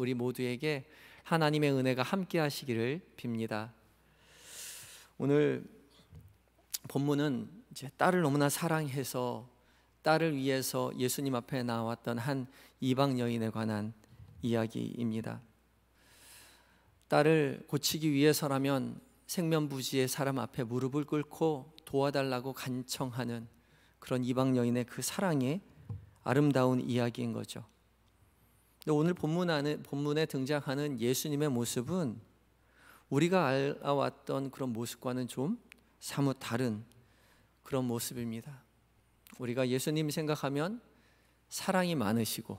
우리 모두에게 하나님의 은혜가 함께 하시기를 빕니다. 오늘 본문은 이제 딸을 너무나 사랑해서 딸을 위해서 예수님 앞에 나왔던 한 이방 여인에 관한 이야기입니다. 딸을 고치기 위해서라면 생면부지의 사람 앞에 무릎을 꿇고 도와달라고 간청하는 그런 이방 여인의 그 사랑의 아름다운 이야기인 거죠. 근데 오늘 본문에 등장하는 예수님의 모습은 우리가 알아왔던 그런 모습과는 좀 사뭇 다른 그런 모습입니다. 우리가 예수님 생각하면 사랑이 많으시고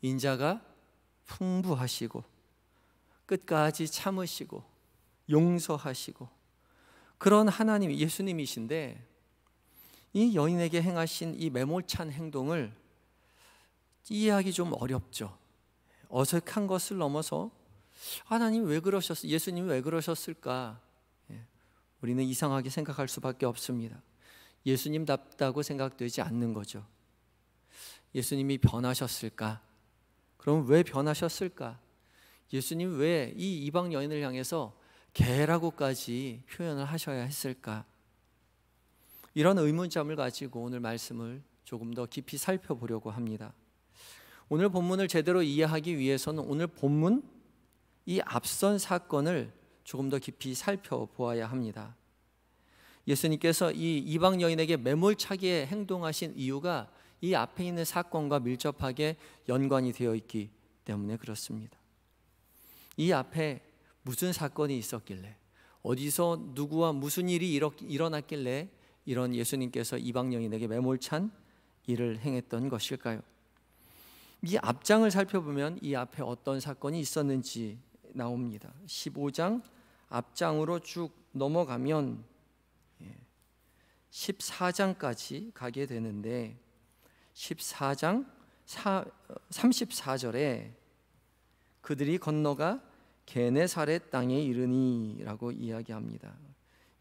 인자가 풍부하시고 끝까지 참으시고 용서하시고 그런 하나님 예수님이신데, 이 여인에게 행하신 이 매몰찬 행동을 이해하기 좀 어렵죠. 어색한 것을 넘어서 하나님 왜 그러셨어요? 예수님 왜 그러셨을까? 우리는 이상하게 생각할 수밖에 없습니다. 예수님답다고 생각되지 않는 거죠. 예수님이 변하셨을까? 그럼 왜 변하셨을까? 예수님 왜 이 이방 여인을 향해서 개라고까지 표현을 하셔야 했을까? 이런 의문점을 가지고 오늘 말씀을 조금 더 깊이 살펴보려고 합니다. 오늘 본문을 제대로 이해하기 위해서는 오늘 본문 이 앞선 사건을 조금 더 깊이 살펴보아야 합니다. 예수님께서 이 이방 여인에게 매몰차게 행동하신 이유가 이 앞에 있는 사건과 밀접하게 연관이 되어 있기 때문에 그렇습니다. 이 앞에 무슨 사건이 있었길래, 어디서 누구와 무슨 일이 일어났길래 이런 예수님께서 이방 여인에게 매몰찬 일을 행했던 것일까요? 이 앞장을 살펴보면 이 앞에 어떤 사건이 있었는지 나옵니다. 15장 앞장으로 쭉 넘어가면 14장까지 가게 되는데 14장 34절에 그들이 건너가 게네사렛 땅에 이르니 라고 이야기합니다.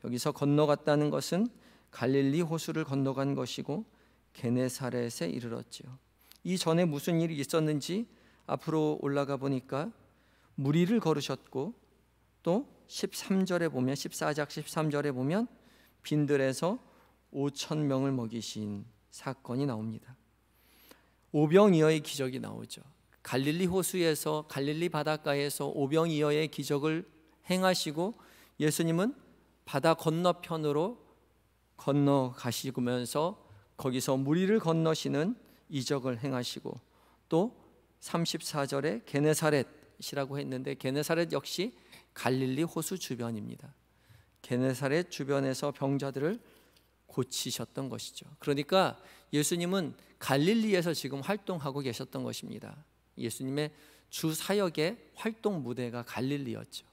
여기서 건너갔다는 것은 갈릴리 호수를 건너간 것이고 게네사렛에 이르렀지요. 이 전에 무슨 일이 있었는지 앞으로 올라가 보니까 무리를 걸으셨고, 또 13절에 보면 14장 13절에 보면 빈들에서 5,000명을 먹이신 사건이 나옵니다. 오병이어의 기적이 나오죠. 갈릴리 호수에서, 갈릴리 바닷가에서 오병이어의 기적을 행하시고 예수님은 바다 건너편으로 건너가시면서 거기서 무리를 건너시는 이적을 행하시고, 또 34절에 게네사렛이라고 했는데 게네사렛 역시 갈릴리 호수 주변입니다. 게네사렛 주변에서 병자들을 고치셨던 것이죠. 그러니까 예수님은 갈릴리에서 지금 활동하고 계셨던 것입니다. 예수님의 주 사역의 활동 무대가 갈릴리였죠.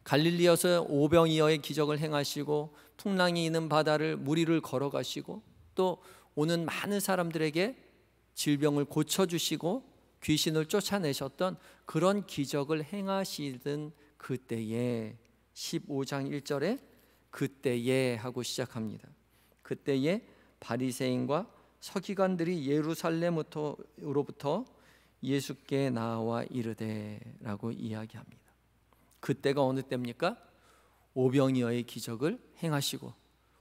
갈릴리에서 오병이어의 기적을 행하시고 풍랑이 있는 바다를 무리를 걸어가시고, 또 오는 많은 사람들에게 질병을 고쳐주시고 귀신을 쫓아내셨던 그런 기적을 행하시던 그때에 15장 1절에 그때에 하고 시작합니다. 그때에 바리새인과 서기관들이 예루살렘으로부터 예수께 나와 이르되 라고 이야기합니다. 그때가 어느 때입니까? 오병이어의 기적을 행하시고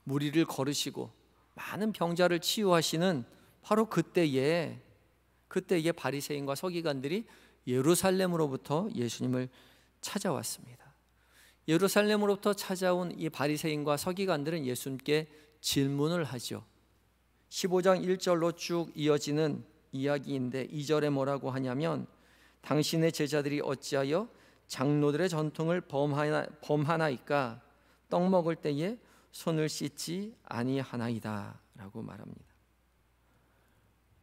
무리를 걸으시고 많은 병자를 치유하시는 바로 그때에 바리새인과 서기관들이 예루살렘으로부터 예수님을 찾아왔습니다. 예루살렘으로부터 찾아온 이 바리새인과 서기관들은 예수님께 질문을 하죠. 15장 1절로 쭉 이어지는 이야기인데 2절에 뭐라고 하냐면, 당신의 제자들이 어찌하여 장로들의 전통을 범하나이까? 떡 먹을 때에 손을 씻지 아니하나이다 라고 말합니다.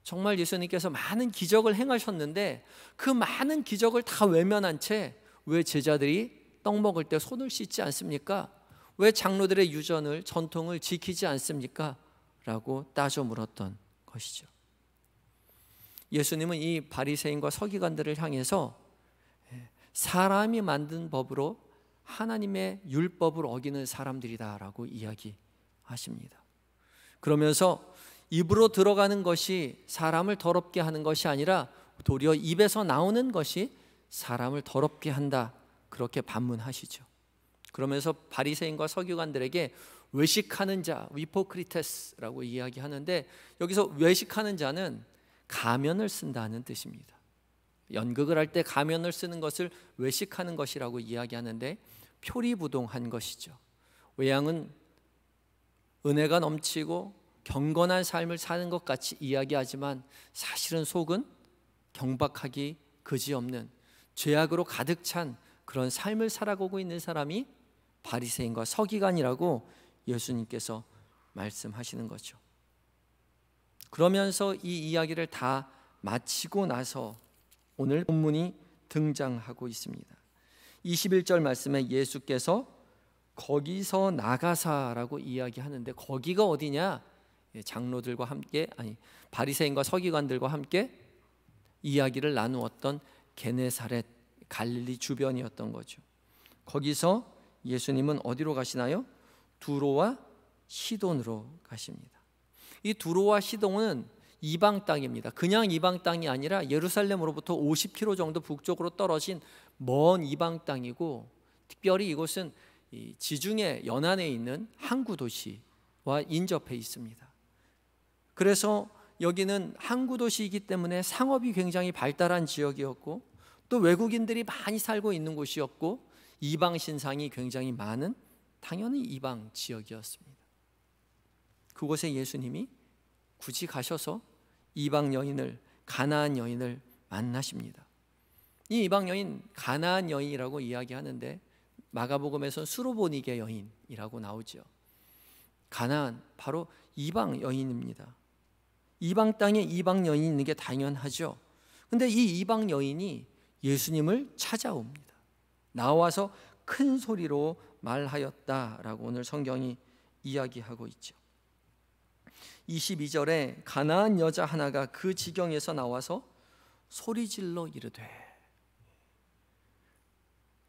정말 예수님께서 많은 기적을 행하셨는데 그 많은 기적을 다 외면한 채 왜 제자들이 떡 먹을 때 손을 씻지 않습니까? 왜 장로들의 유전을, 전통을 지키지 않습니까? 라고 따져 물었던 것이죠. 예수님은 이 바리새인과 서기관들을 향해서 사람이 만든 법으로 하나님의 율법을 어기는 사람들이다라고 이야기하십니다. 그러면서 입으로 들어가는 것이 사람을 더럽게 하는 것이 아니라 도리어 입에서 나오는 것이 사람을 더럽게 한다, 그렇게 반문하시죠. 그러면서 바리새인과 서기관들에게 외식하는 자, 위포크리테스라고 이야기하는데, 여기서 외식하는 자는 가면을 쓴다는 뜻입니다. 연극을 할 때 가면을 쓰는 것을 외식하는 것이라고 이야기하는데, 표리부동한 것이죠. 외양은 은혜가 넘치고 경건한 삶을 사는 것 같이 이야기하지만 사실은 속은 경박하기 그지없는 죄악으로 가득 찬 그런 삶을 살아가고 있는 사람이 바리새인과 서기관이라고 예수님께서 말씀하시는 거죠. 그러면서 이 이야기를 다 마치고 나서 오늘 본문이 등장하고 있습니다. 21절 말씀에 예수께서 거기서 나가사라고 이야기하는데, 거기가 어디냐? 장로들과 함께, 바리새인과 서기관들과 함께 이야기를 나누었던 게네사렛, 갈릴리 주변이었던 거죠. 거기서 예수님은 어디로 가시나요? 두로와 시돈으로 가십니다. 이 두로와 시돈은 이방 땅입니다. 그냥 이방 땅이 아니라 예루살렘으로부터 50km 정도 북쪽으로 떨어진 먼 이방 땅이고, 특별히 이곳은 지중해 연안에 있는 항구 도시와 인접해 있습니다. 그래서 여기는 항구 도시이기 때문에 상업이 굉장히 발달한 지역이었고, 또 외국인들이 많이 살고 있는 곳이었고, 이방 신상이 굉장히 많은, 당연히 이방 지역이었습니다. 그곳에 예수님이 굳이 가셔서 이방 여인을, 가나안 여인을 만나십니다. 이 이방 여인, 가나안 여인이라고 이야기하는데 마가복음에서는 수로보니게 여인이라고 나오죠. 가나안, 바로 이방 여인입니다. 이방 땅에 이방 여인이 있는 게 당연하죠. 근데 이 이방 여인이 예수님을 찾아옵니다. 나와서 큰 소리로 말하였다라고 오늘 성경이 이야기하고 있죠. 22절에 가나안 여자 하나가 그 지경에서 나와서 소리질러 이르되,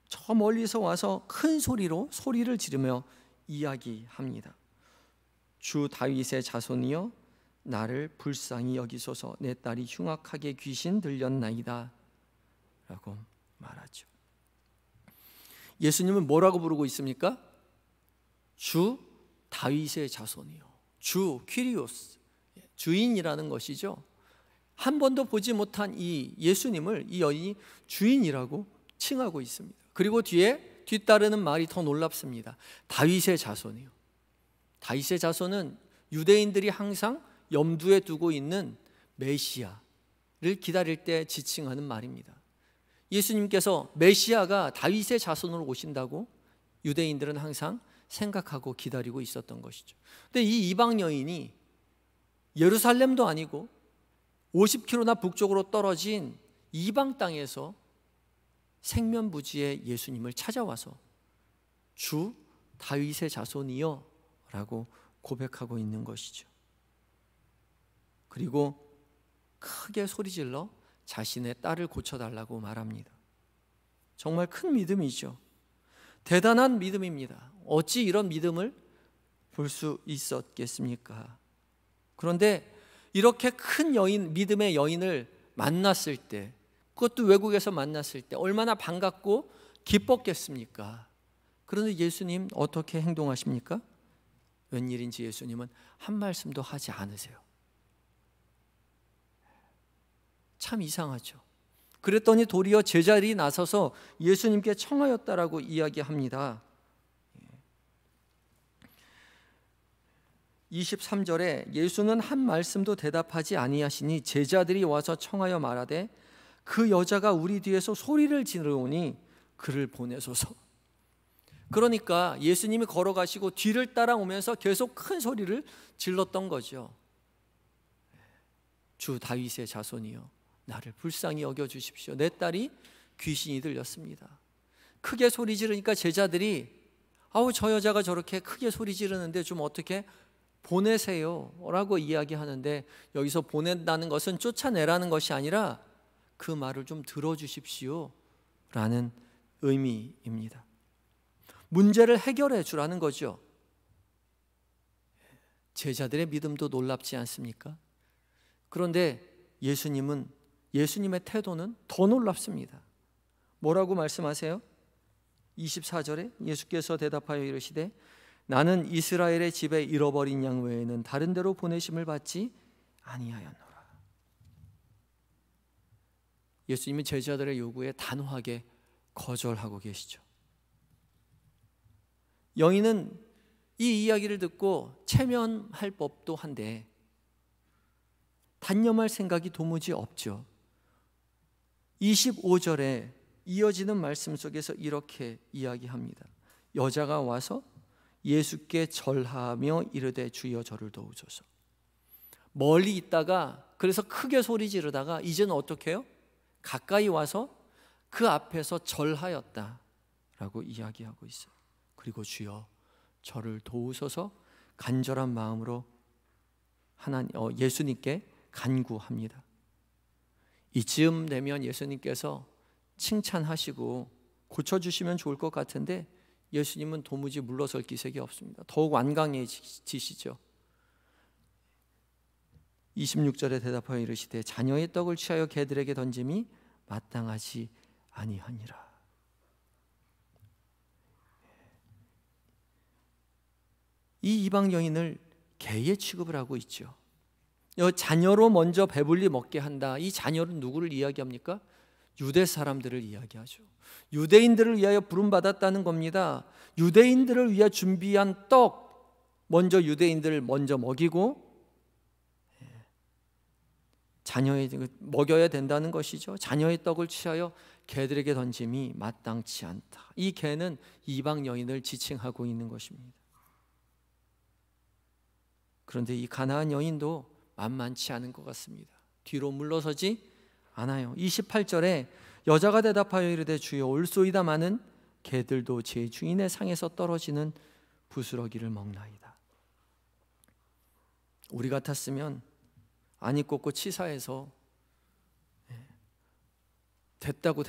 저 멀리서 와서 큰 소리로 소리를 지르며 이야기합니다. 주 다윗의 자손이여, 나를 불쌍히 여기소서. 내 딸이 흉악하게 귀신 들렸나이다 라고 말하죠. 예수님은 뭐라고 부르고 있습니까? 주 다윗의 자손이요. 주 퀴리오스, 주인이라는 것이죠. 한 번도 보지 못한 이 예수님을 이 여인이 주인이라고 칭하고 있습니다. 그리고 뒤따르는 말이 더 놀랍습니다. 다윗의 자손이요. 다윗의 자손은 유대인들이 항상 염두에 두고 있는 메시아를 기다릴 때 지칭하는 말입니다. 예수님께서 메시아가 다윗의 자손으로 오신다고 유대인들은 항상 생각하고 기다리고 있었던 것이죠. 근데 이 이방 여인이 예루살렘도 아니고 50km나 북쪽으로 떨어진 이방 땅에서 생면부지의 예수님을 찾아와서 주 다윗의 자손이여 라고 고백하고 있는 것이죠. 그리고 크게 소리질러 자신의 딸을 고쳐달라고 말합니다. 정말 큰 믿음이죠. 대단한 믿음입니다. 어찌 이런 믿음을 볼 수 있었겠습니까? 그런데 이렇게 큰 여인, 믿음의 여인을 만났을 때, 그것도 외국에서 만났을 때 얼마나 반갑고 기뻤겠습니까? 그런데 예수님 어떻게 행동하십니까? 웬일인지 예수님은 한 말씀도 하지 않으세요. 참 이상하죠. 그랬더니 도리어 제자들이 나서서 예수님께 청하였다라고 이야기합니다. 23절에 예수는 한 말씀도 대답하지 아니하시니 제자들이 와서 청하여 말하되, 그 여자가 우리 뒤에서 소리를 지르오니 그를 보내소서. 그러니까 예수님이 걸어가시고 뒤를 따라오면서 계속 큰 소리를 질렀던 거죠. 주 다윗의 자손이여, 나를 불쌍히 여겨주십시오. 내 딸이 귀신이 들렸습니다. 크게 소리 지르니까 제자들이, 아우 저 여자가 저렇게 크게 소리 지르는데 좀 어떻게 보내세요 라고 이야기하는데, 여기서 보낸다는 것은 쫓아내라는 것이 아니라 그 말을 좀 들어주십시오 라는 의미입니다. 문제를 해결해 주라는 거죠. 제자들의 믿음도 놀랍지 않습니까? 그런데 예수님은 예수님의 태도는 더 놀랍습니다. 뭐라고 말씀하세요? 24절에 예수께서 대답하여 이르시되 나는 이스라엘의 집에 잃어버린 양 외에는 다른 데로 보내심을 받지 아니하였노라. 예수님은 제자들의 요구에 단호하게 거절하고 계시죠. 여인은 이 이야기를 듣고 체면할 법도 한데 단념할 생각이 도무지 없죠. 25절에 이어지는 말씀 속에서 이렇게 이야기합니다. 여자가 와서 예수께 절하며 이르되 주여 저를 도우소서. 멀리 있다가 그래서 크게 소리 지르다가 이제는 어떻게 해요? 가까이 와서 그 앞에서 절하였다라고 이야기하고 있어요. 그리고 주여 저를 도우소서 간절한 마음으로 예수님께 간구합니다. 이쯤 되면 예수님께서 칭찬하시고 고쳐주시면 좋을 것 같은데 예수님은 도무지 물러설 기색이 없습니다. 더욱 완강해지시죠. 26절에 대답하여 이르시되 자녀의 떡을 취하여 개들에게 던짐이 마땅하지 아니하니라. 이 이방 여인을 개의 취급을 하고 있죠. 자녀로 먼저 배불리 먹게 한다. 이 자녀는 누구를 이야기합니까? 유대 사람들을 이야기하죠. 유대인들을 위하여 부름받았다는 겁니다. 유대인들을 위해 준비한 떡, 먼저 유대인들을 먼저 먹이고 자녀의 먹여야 된다는 것이죠. 자녀의 떡을 취하여 개들에게 던짐이 마땅치 않다. 이 개는 이방 여인을 지칭하고 있는 것입니다. 그런데 이 가나안 여인도 만만치 않은 것 같습니다. 뒤로 물러서지 않아요. 28절에 여자가 대답하여 이르되 주여 올소이다마는 개들도 제 주인의 상에서 떨어지는 부스러기를 먹나이다. 우리 같았으면 아니 꽂고 치사해서 됐다고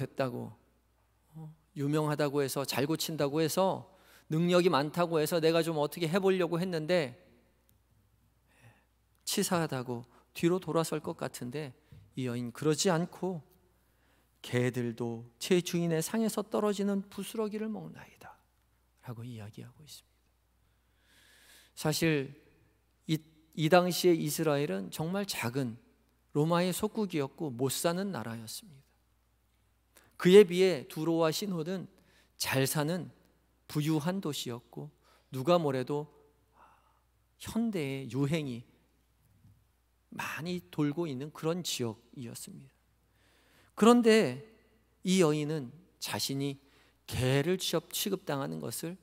유명하다고 해서 잘 고친다고 해서 능력이 많다고 해서 내가 좀 어떻게 해보려고 했는데 치사하다고 뒤로 돌아설 것 같은데 이 여인 그러지 않고 개들도 제 주인의 상에서 떨어지는 부스러기를 먹나이다 라고 이야기하고 있습니다. 사실 이 당시에 이스라엘은 정말 작은 로마의 속국이었고 못 사는 나라였습니다. 그에 비해 두로와 시돈은 잘 사는 부유한 도시였고 누가 뭐래도 현대의 유행이 많이 돌고 있는 그런 지역이었습니다. 그런데 이 여인은 자신이 개를 취급당하는 것을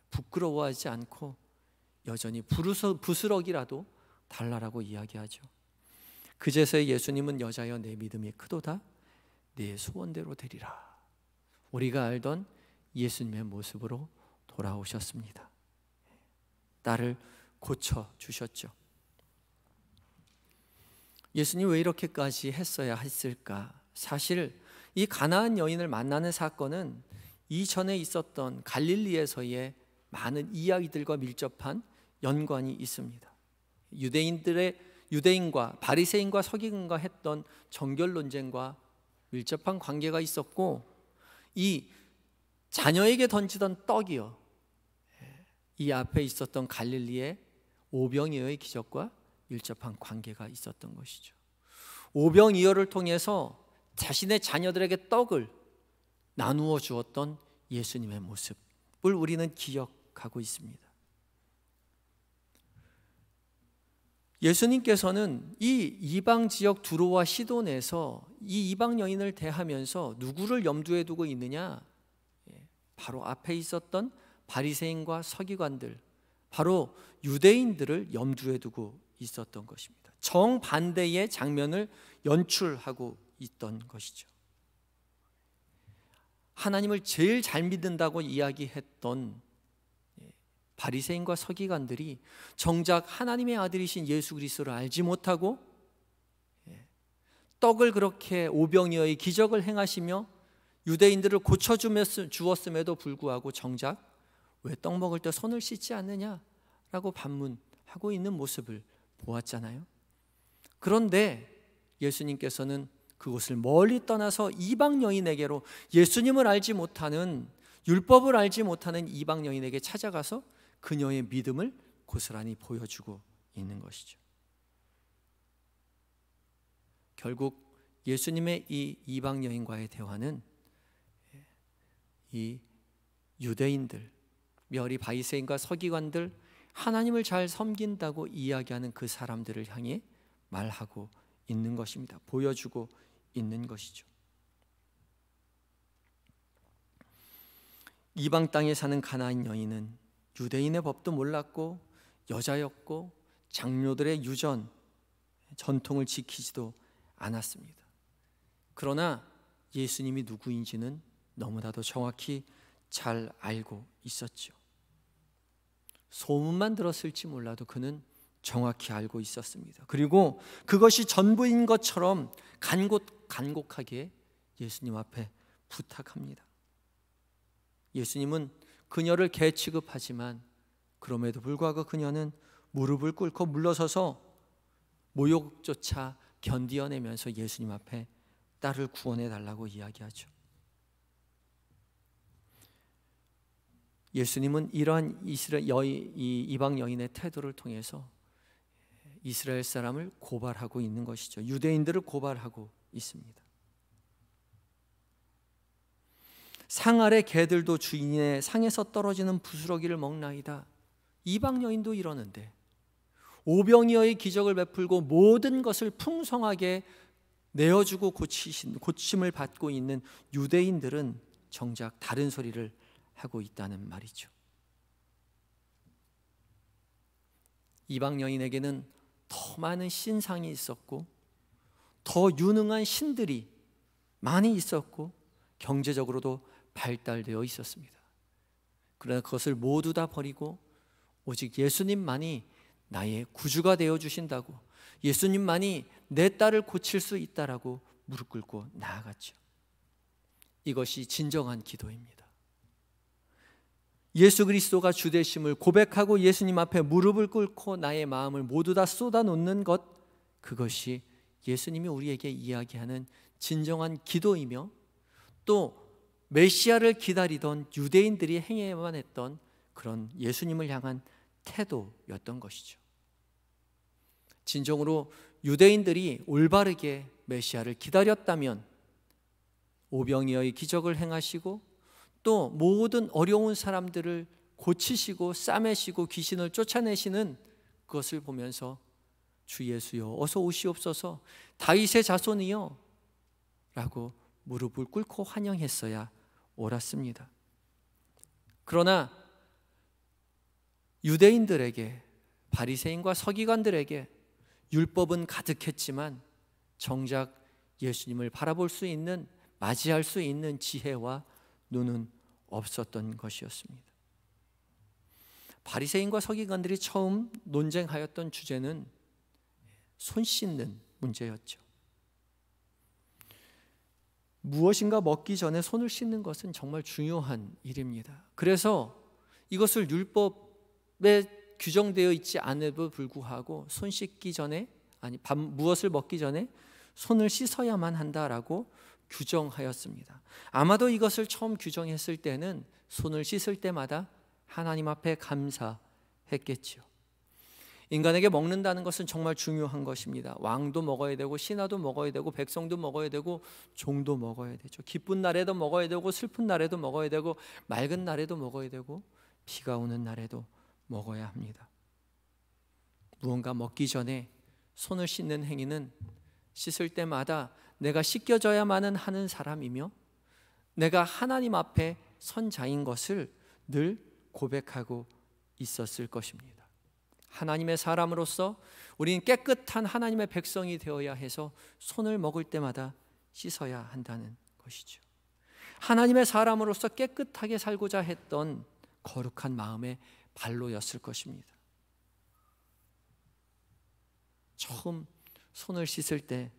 부끄러워하지 않고 여전히 부스러기라도 달라라고 이야기하죠. 그제서야 예수님은 여자여 내 믿음이 크도다 내 소원대로 되리라. 우리가 알던 예수님의 모습으로 돌아오셨습니다. 딸을 고쳐주셨죠. 예수님 왜 이렇게까지 했어야 했을까? 사실 이 가나안 여인을 만나는 사건은 이전에 있었던 갈릴리에서의 많은 이야기들과 밀접한 연관이 있습니다. 유대인과 바리새인과 서기관과 했던 정결 논쟁과 밀접한 관계가 있었고 이 자녀에게 던지던 떡이요, 이 앞에 있었던 갈릴리의 오병이어의 기적과 밀접한 관계가 있었던 것이죠. 오병이어를 통해서 자신의 자녀들에게 떡을 나누어 주었던 예수님의 모습을 우리는 기억하고 있습니다. 예수님께서는 이 이방 지역 두로와 시돈에서 이 이방 여인을 대하면서 누구를 염두에 두고 있느냐? 바로 앞에 있었던 바리새인과 서기관들, 바로 유대인들을 염두에 두고 있었던 것입니다. 정반대의 장면을 연출하고 있던 것이죠. 하나님을 제일 잘 믿는다고 이야기했던 바리새인과 서기관들이 정작 하나님의 아들이신 예수 그리스도를 알지 못하고 떡을 그렇게 오병이어의 기적을 행하시며 유대인들을 고쳐주었음에도 불구하고 정작 왜 떡 먹을 때 손을 씻지 않느냐라고 반문하고 있는 모습을 보았잖아요. 그런데 예수님께서는 그곳을 멀리 떠나서 이방 여인에게로, 예수님을 알지 못하는, 율법을 알지 못하는 이방 여인에게 찾아가서 그녀의 믿음을 고스란히 보여주고 있는 것이죠. 결국 예수님의 이 이방 여인과의 대화는 이 유대인들, 멸이 바리새인과 서기관들, 하나님을 잘 섬긴다고 이야기하는 그 사람들을 향해 말하고 있는 것입니다. 보여주고 있는 것이죠. 이방 땅에 사는 가나안 여인은 유대인의 법도 몰랐고 여자였고 장로들의 유전, 전통을 지키지도 않았습니다. 그러나 예수님이 누구인지는 너무나도 정확히 잘 알고 있었죠. 소문만 들었을지 몰라도 그는 정확히 알고 있었습니다. 그리고 그것이 전부인 것처럼 간곡하게 예수님 앞에 부탁합니다. 예수님은 그녀를 개 취급하지만 그럼에도 불구하고 그녀는 무릎을 꿇고 물러서서 모욕조차 견디어내면서 예수님 앞에 딸을 구원해 달라고 이야기하죠. 예수님은 이러한 이방 여인의 태도를 통해서 이스라엘 사람을 고발하고 있는 것이죠. 유대인들을 고발하고 있습니다. 상 아래 개들도 주인의 상에서 떨어지는 부스러기를 먹나이다. 이방 여인도 이러는데 오병이어의 기적을 베풀고 모든 것을 풍성하게 내어주고 고침을 받고 있는 유대인들은 정작 다른 소리를 하고 있다는 말이죠. 이방 여인에게는 더 많은 신상이 있었고 더 유능한 신들이 많이 있었고 경제적으로도 발달되어 있었습니다. 그러나 그것을 모두 다 버리고 오직 예수님만이 나의 구주가 되어 주신다고, 예수님만이 내 딸을 고칠 수 있다라고 무릎 꿇고 나아갔죠. 이것이 진정한 기도입니다. 예수 그리스도가 주 되심을 고백하고 예수님 앞에 무릎을 꿇고 나의 마음을 모두 다 쏟아놓는 것, 그것이 예수님이 우리에게 이야기하는 진정한 기도이며 또 메시아를 기다리던 유대인들이 행해야만 했던 그런 예수님을 향한 태도였던 것이죠. 진정으로 유대인들이 올바르게 메시아를 기다렸다면 오병이어의 기적을 행하시고 또 모든 어려운 사람들을 고치시고 싸매시고 귀신을 쫓아내시는 그것을 보면서 주 예수여 어서 오시옵소서, 다윗의 자손이여 라고 무릎을 꿇고 환영했어야 옳았습니다. 그러나 유대인들에게, 바리새인과 서기관들에게 율법은 가득했지만 정작 예수님을 바라볼 수 있는, 맞이할 수 있는 지혜와 눈은 없었던 것이었습니다. 바리새인과 서기관들이 처음 논쟁하였던 주제는 손 씻는 문제였죠. 무엇인가 먹기 전에 손을 씻는 것은 정말 중요한 일입니다. 그래서 이것을 율법에 규정되어 있지 않음에도 불구하고 손 씻기 전에, 무엇을 먹기 전에 손을 씻어야만 한다라고 규정하였습니다. 아마도 이것을 처음 규정했을 때는 손을 씻을 때마다 하나님 앞에 감사했겠지요. 인간에게 먹는다는 것은 정말 중요한 것입니다. 왕도 먹어야 되고 신하도 먹어야 되고 백성도 먹어야 되고 종도 먹어야 되죠. 기쁜 날에도 먹어야 되고 슬픈 날에도 먹어야 되고 맑은 날에도 먹어야 되고 비가 오는 날에도 먹어야 합니다. 무언가 먹기 전에 손을 씻는 행위는 씻을 때마다 내가 씻겨져야만 하는 사람이며 내가 하나님 앞에 선 자인 것을 늘 고백하고 있었을 것입니다. 하나님의 사람으로서 우리는 깨끗한 하나님의 백성이 되어야 해서 손을 먹을 때마다 씻어야 한다는 것이죠. 하나님의 사람으로서 깨끗하게 살고자 했던 거룩한 마음의 발로였을 것입니다. 처음 손을 씻을 때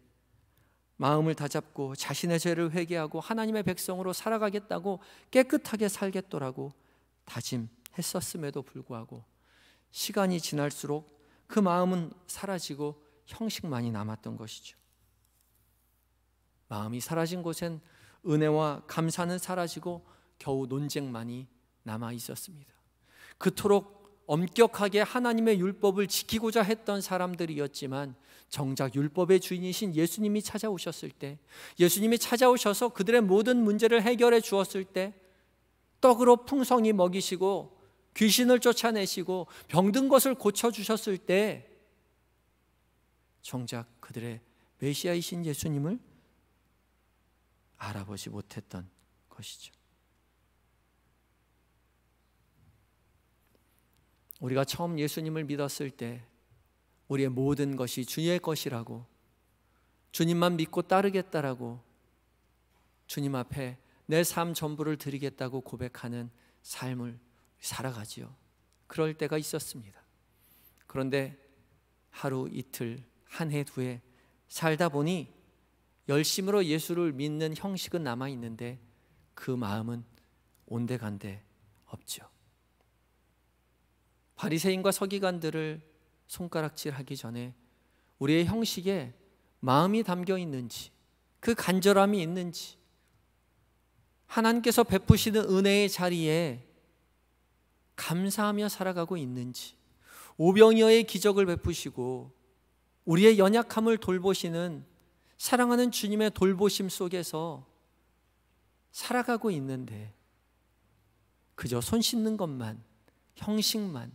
마음을 다잡고 자신의 죄를 회개하고 하나님의 백성으로 살아가겠다고, 깨끗하게 살겠더라고 다짐했었음에도 불구하고 시간이 지날수록 그 마음은 사라지고 형식만이 남았던 것이죠. 마음이 사라진 곳엔 은혜와 감사는 사라지고 겨우 논쟁만이 남아 있었습니다. 그토록 엄격하게 하나님의 율법을 지키고자 했던 사람들이었지만 정작 율법의 주인이신 예수님이 찾아오셨을 때, 예수님이 찾아오셔서 그들의 모든 문제를 해결해 주었을 때, 떡으로 풍성히 먹이시고 귀신을 쫓아내시고 병든 것을 고쳐주셨을 때 정작 그들의 메시아이신 예수님을 알아보지 못했던 것이죠. 우리가 처음 예수님을 믿었을 때 우리의 모든 것이 주의 것이라고, 주님만 믿고 따르겠다라고, 주님 앞에 내 삶 전부를 드리겠다고 고백하는 삶을 살아가지요. 그럴 때가 있었습니다. 그런데 하루 이틀, 한 해, 두 해 살다 보니 열심으로 예수를 믿는 형식은 남아있는데 그 마음은 온데간데 없죠. 바리새인과 서기관들을 손가락질하기 전에 우리의 형식에 마음이 담겨 있는지, 그 간절함이 있는지, 하나님께서 베푸시는 은혜의 자리에 감사하며 살아가고 있는지, 오병이어의 기적을 베푸시고 우리의 연약함을 돌보시는 사랑하는 주님의 돌보심 속에서 살아가고 있는데 그저 손 씻는 것만, 형식만,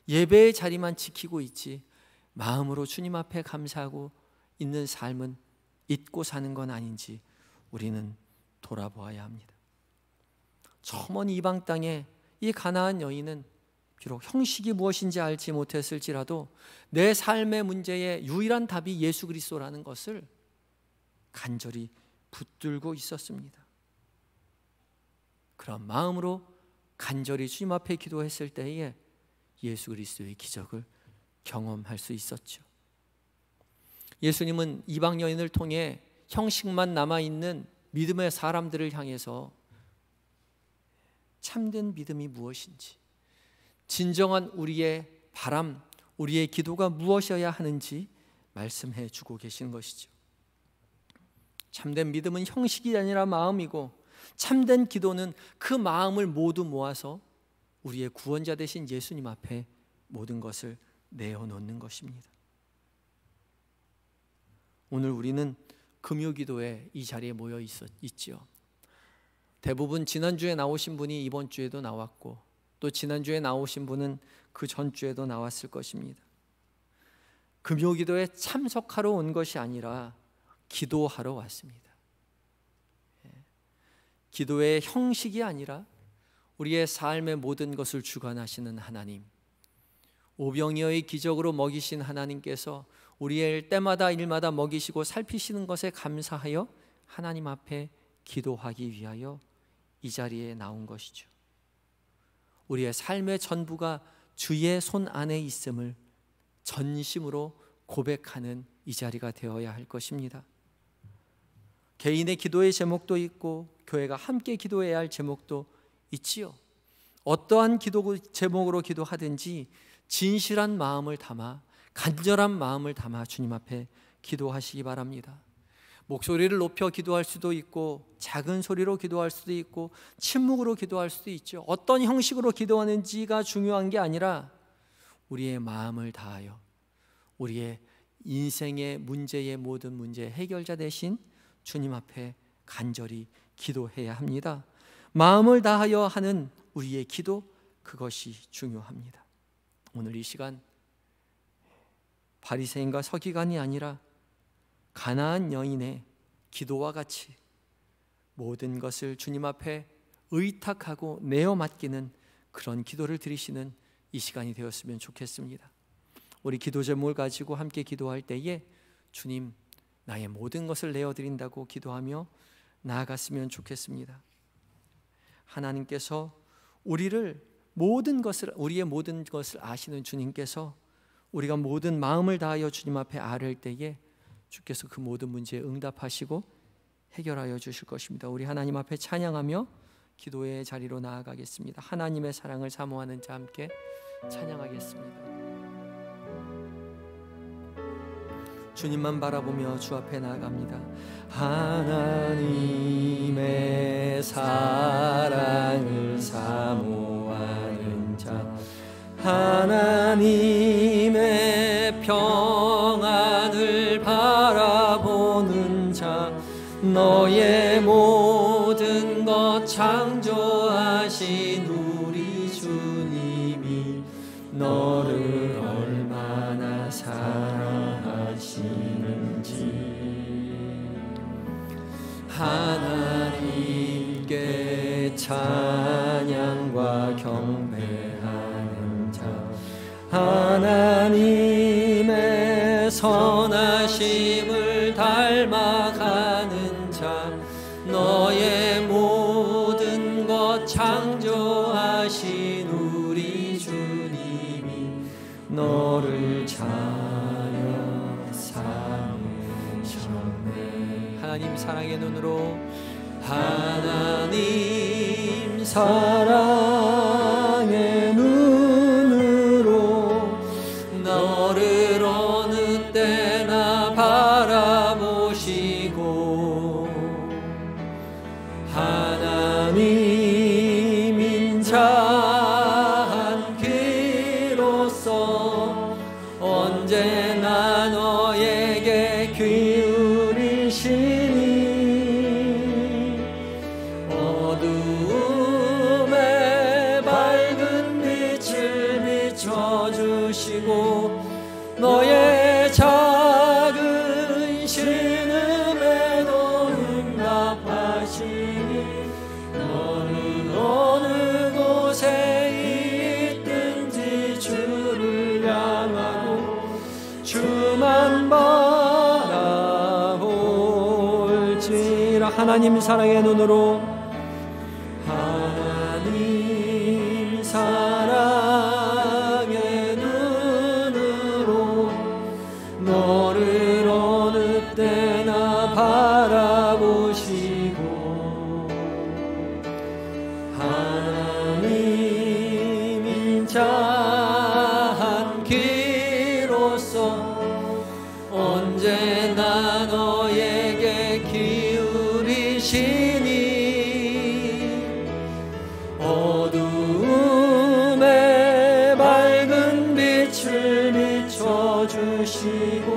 예배의 자리만 지키고 있지 마음으로 주님 앞에 감사하고 있는 삶은 잊고 사는 건 아닌지 우리는 돌아보아야 합니다. 저 먼 이방 땅에 이 가나안 여인은 비록 형식이 무엇인지 알지 못했을지라도 내 삶의 문제의 유일한 답이 예수 그리스도라는 것을 간절히 붙들고 있었습니다. 그런 마음으로 간절히 주님 앞에 기도했을 때에 예수 그리스도의 기적을 경험할 수 있었죠. 예수님은 이방 여인을 통해 형식만 남아있는 믿음의 사람들을 향해서 참된 믿음이 무엇인지, 진정한 우리의 바람, 우리의 기도가 무엇이어야 하는지 말씀해 주고 계신 것이죠. 참된 믿음은 형식이 아니라 마음이고, 참된 기도는 그 마음을 모두 모아서 우리의 구원자 되신 예수님 앞에 모든 것을 내어놓는 것입니다. 오늘 우리는 금요기도에 이 자리에 모여 있지요. 대부분 지난주에 나오신 분이 이번 주에도 나왔고, 또 지난주에 나오신 분은 그 전주에도 나왔을 것입니다. 금요기도에 참석하러 온 것이 아니라 기도하러 왔습니다. 기도의 형식이 아니라 우리의 삶의 모든 것을 주관하시는 하나님, 오병이어의 기적으로 먹이신 하나님께서 우리의 때마다 일마다 먹이시고 살피시는 것에 감사하여 하나님 앞에 기도하기 위하여 이 자리에 나온 것이죠. 우리의 삶의 전부가 주의 손 안에 있음을 전심으로 고백하는 이 자리가 되어야 할 것입니다. 개인의 기도의 제목도 있고 교회가 함께 기도해야 할 제목도 있지요. 어떠한 기도 제목으로 기도하든지 진실한 마음을 담아, 간절한 마음을 담아 주님 앞에 기도하시기 바랍니다. 목소리를 높여 기도할 수도 있고, 작은 소리로 기도할 수도 있고, 침묵으로 기도할 수도 있죠. 어떤 형식으로 기도하는지가 중요한 게 아니라 우리의 마음을 다하여 우리의 인생의 문제의 모든 문제 해결자 되신 주님 앞에 간절히 기도해야 합니다. 마음을 다하여 하는 우리의 기도, 그것이 중요합니다. 오늘 이 시간 바리새인과 서기관이 아니라 가나안 여인의 기도와 같이 모든 것을 주님 앞에 의탁하고 내어 맡기는 그런 기도를 드리시는 이 시간이 되었으면 좋겠습니다. 우리 기도 제목을 가지고 함께 기도할 때에 주님, 나의 모든 것을 내어드린다고 기도하며 나아갔으면 좋겠습니다. 하나님께서 우리의 모든 것을 아시는 주님께서 우리가 모든 마음을 다하여 주님 앞에 아뢰을 때에 주께서 그 모든 문제에 응답하시고 해결하여 주실 것입니다. 우리 하나님 앞에 찬양하며 기도의 자리로 나아가겠습니다. 하나님의 사랑을 사모하는 자 함께 찬양하겠습니다. 주님만 바라보며 주 앞에 나아갑니다. 하나님의 사랑을 사모하는 자, 하나님의 평안을 바라보는 자, 너의 모든 것 창조하신 우리 주님이 너를 얼마나 사랑하시는지. 하나님께 찬양과 경배하는 자, 하나님의 선하심을 닮아가는 자, 너의 모든 것 창조하신 우리 주님이 너를 자여 삼으셨네. 하나님 사랑의 눈으로, 하나님 사랑의 눈으로 너를 어느 때나 바라보시고, 하나님 인자한 귀로서 언제나 너에게 기울이시니, 어두움에 밝은 빛을 비춰주시고, 너의 작은 신음에도 응답하시니, 너는 어느 곳에 있든지 주를 향하고 주만 바라볼지라. 하나님 사랑의 눈으로, 하나님 사랑의 눈으로 너를 어느 때나 바라보시고, 하나님 인자한 귀로서 언제나 너에게 기울이시니, 어두움에 밝은 빛을 비춰주시고,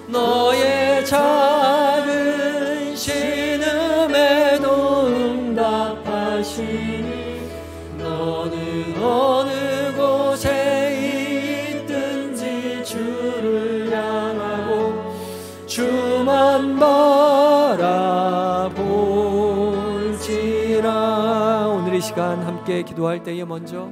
너의 작은 신음에도 응답하시니, 너는 어느 곳에 있든지 주를 향하고 주만 바라볼지라. 오늘 이 시간 함께 기도할 때에 먼저